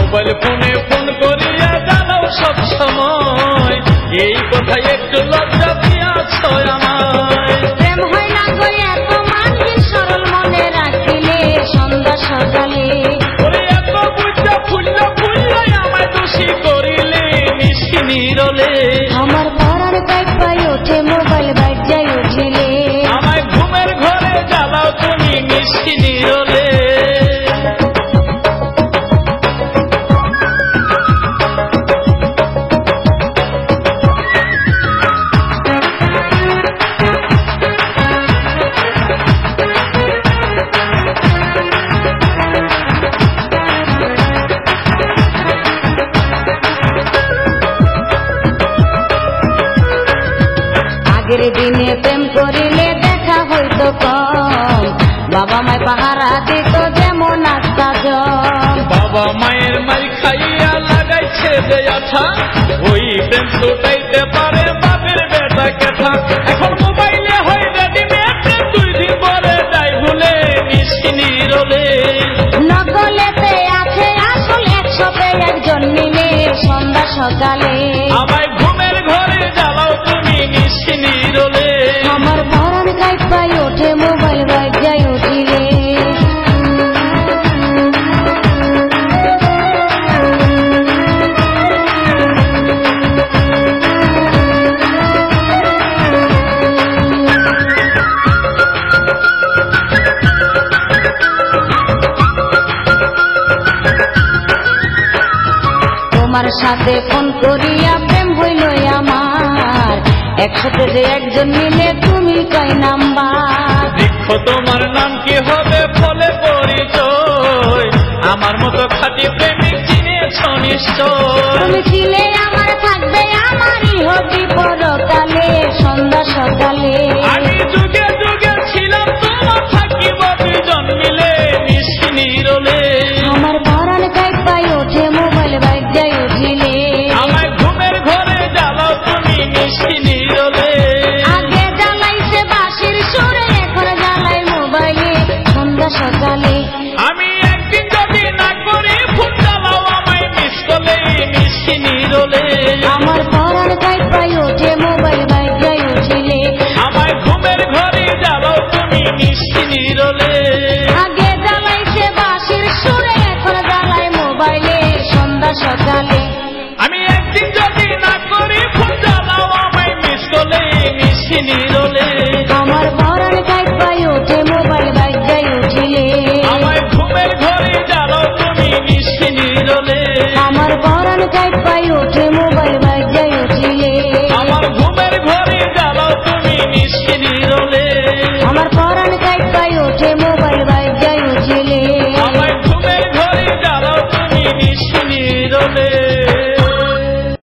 Mobile ফোনে phone করিয়া জানাও সব সময়, এই কথাই একটু লজ্জা দিয়াছ আমায়। প্রেম হয় না গো এত মানবিক সরল মনে রাখিলে সন্ধ্যা সকালে, ওরে এত বুঝা ফুল্লা ফুল্লা আমায় দোষী করিলে নিশি নিরলে। আমার পরার কাইপাই ওঠে মোবাইল বাজায় উঠিলে, আমায় ঘুমের ঘরে জ্বালাও তুমি নিশি নিরলে। আগের দিনে প্রেম করিলে দেখা হইতো কম, বাবা মায় পাহারা দিত যেমন আস্তা জম। বাবা মায়ের মাই খাইয়া লাগাইছে যে আঠা, ওই প্রেম ছুটাইতে পারে বাপের বেটা কেঠা। এখন মোবাইলে হয় রেডিমেড, 2 দিন পরে যাই ভুলে নিশি নিরলে। নকলেতে আছে আসল, একসাথে একজন মিলে সন্ধ্যা সকালে। আমায় ঘুমের ঘরে জ্বালাও তুমি নিশি নিরলে। আমার পরার কাইপাই ওঠে মোবাইল বাজায় উঠিলে, তোমার সাথে ফোন করিয়া প্রেম হইল আমার, একসাথে যে একজন মিলে তুমি কয় নাম্বার। দেখো তোমার নাম কি হবে ফলে পরিচয়, আমার মতো খাঁটি প্রেমিক চিনেছ নিশ্চয়। তুমি ছিলে আমার, থাকবে আমারই হবি পরকালে সন্ধ্যা সকালে।